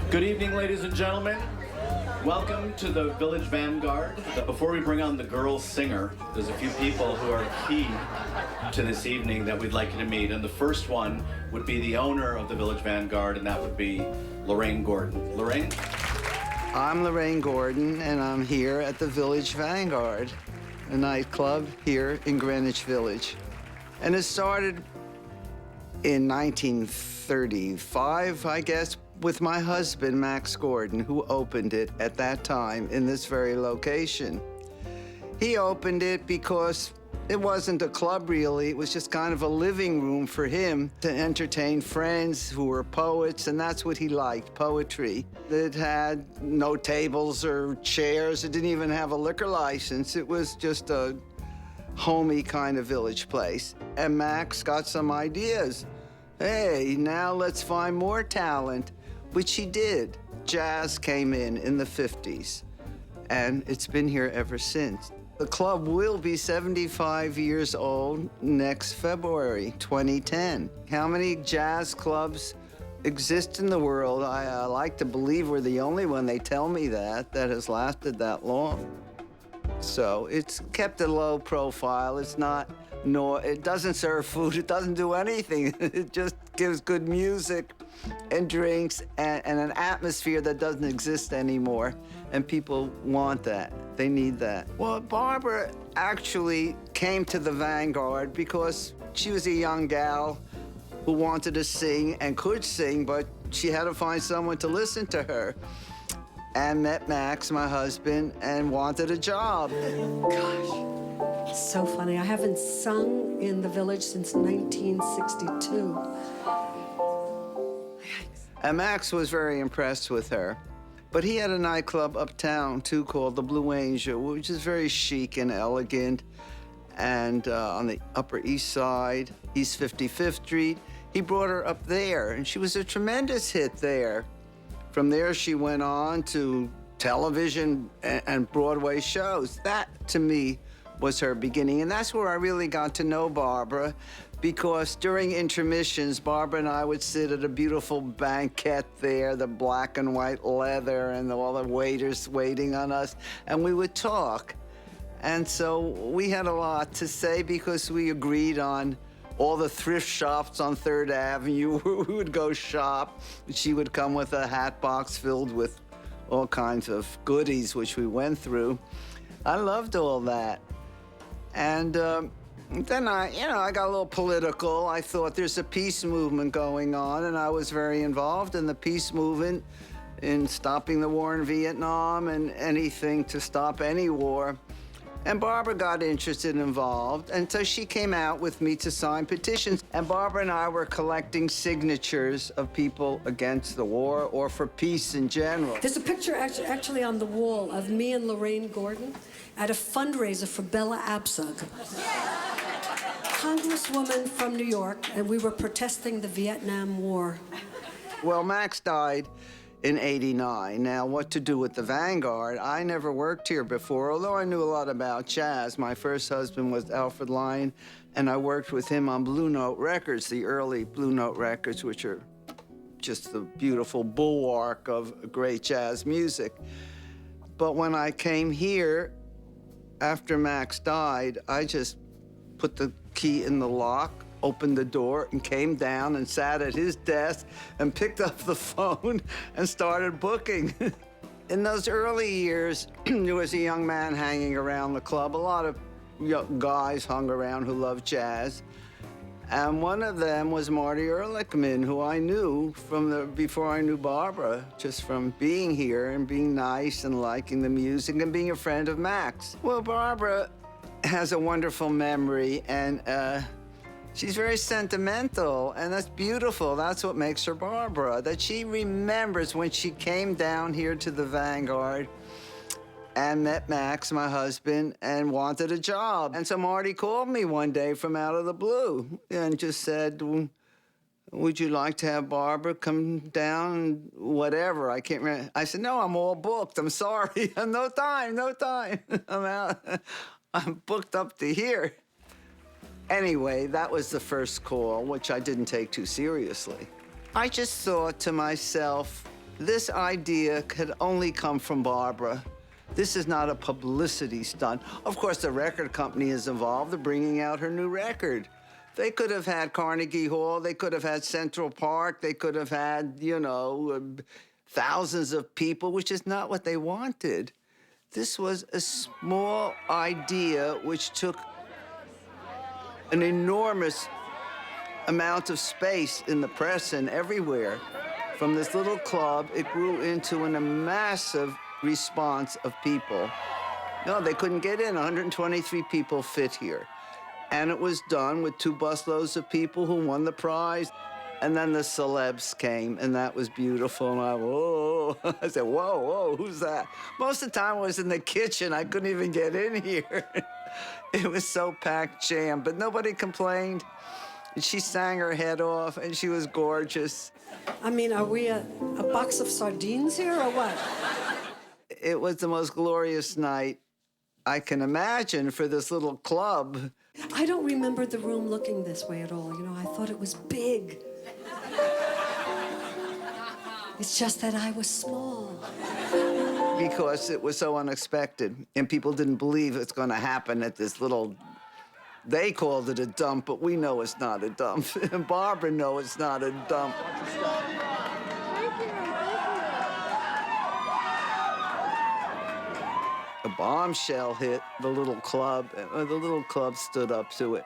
Good evening, ladies and gentlemen. Welcome to the Village Vanguard. Before we bring on the girl singer, there's a few people who are key to this evening that we'd like you to meet. And the first one would be the owner of the Village Vanguard, and that would be Lorraine Gordon. Lorraine? I'm Lorraine Gordon, and I'm here at the Village Vanguard, a nightclub here in Greenwich Village. And it started in 1935, I guess, with my husband, Max Gordon, who opened it at that time in this very location. He opened it because it wasn't a club, really. It was just kind of a living room for him to entertain friends who were poets, and that's what he liked, poetry. It had no tables or chairs. It didn't even have a liquor license. It was just a homey kind of village place. And Max got some ideas. Hey, now let's find more talent, which he did. Jazz came in the 50s, and it's been here ever since. The club will be 75 years old next February, 2010. How many jazz clubs exist in the world? I like to believe we're the only one, they tell me that has lasted that long. So it's kept a low profile. It's not, it doesn't serve food, it doesn't do anything. It just gives good music and drinks and an atmosphere that doesn't exist anymore. And people want that. They need that. Well, Barbra actually came to the Vanguard because she was a young gal who wanted to sing and could sing, but she had to find someone to listen to her. And met Max, my husband, and wanted a job. Gosh, it's so funny. I haven't sung in the Village since 1962. And Max was very impressed with her. But he had a nightclub uptown, too, called the Blue Angel, which is very chic and elegant. And on the Upper East Side, East 55th Street, he brought her up there, and she was a tremendous hit there. From there, she went on to television and Broadway shows. That, to me, was her beginning. And that's where I really got to know Barbra, because during intermissions, Barbra and I would sit at a beautiful banquette there, the black and white leather and all the waiters waiting on us, and we would talk. And so we had a lot to say because we agreed on all the thrift shops on 3rd Avenue. We would go shop. She would come with a hat box filled with all kinds of goodies, which we went through. I loved all that. And then I got a little political. I thought there's a peace movement going on, and I was very involved in the peace movement, in stopping the war in Vietnam and anything to stop any war. And Barbra got interested and involved, and so she came out with me to sign petitions. And Barbra and I were collecting signatures of people against the war or for peace in general. There's a picture actually on the wall of me and Lorraine Gordon at a fundraiser for Bella Abzug, Congresswoman from New York, and we were protesting the Vietnam War. Well, Max died in '89. Now, what to do with the Vanguard? I never worked here before, although I knew a lot about jazz. My first husband was Alfred Lyon, and I worked with him on Blue Note Records, the early Blue Note Records, which are just the beautiful bulwark of great jazz music. But when I came here, after Max died, I just put the key in the lock, opened the door, and came down and sat at his desk and picked up the phone and started booking. In those early years, there was a young man hanging around the club. A lot of guys hung around who loved jazz. And one of them was Marty Ehrlichman, who I knew before I knew Barbra, just from being here and being nice and liking the music and being a friend of Max. Well, Barbra has a wonderful memory, and she's very sentimental, and that's beautiful. That's what makes her Barbra, that she remembers when she came down here to the Vanguard and met Max, my husband, and wanted a job. And so Marty called me one day from out of the blue and just said, would you like to have Barbra come down, whatever, I can't remember. I said, no, I'm all booked, I'm sorry, no time, I'm out, I'm booked up to here. Anyway, that was the first call, which I didn't take too seriously. I just thought to myself, this idea could only come from Barbra. This is not a publicity stunt. Of course, the record company is involved in bringing out her new record. They could have had Carnegie Hall, they could have had Central Park, they could have had, you know, thousands of people, which is not what they wanted. This was a small idea which took an enormous amount of space in the press and everywhere. From this little club, it grew into a massive response of people. No, they couldn't get in. 123 people fit here. And it was done with 2 busloads of people who won the prize. And then the celebs came, and that was beautiful. And I said, whoa, whoa, who's that? Most of the time I was in the kitchen. I couldn't even get in here. It was so packed jam, but nobody complained. And she sang her head off, and she was gorgeous. I mean, are we a box of sardines here or what? It was the most glorious night I can imagine for this little club. I don't remember the room looking this way at all. You know, I thought it was big. It's just that I was small. Because it was so unexpected, and people didn't believe it's going to happen at this little... They called it a dump, but we know it's not a dump. And Barbra knows it's not a dump. A bombshell hit the little club, and the little club stood up to it.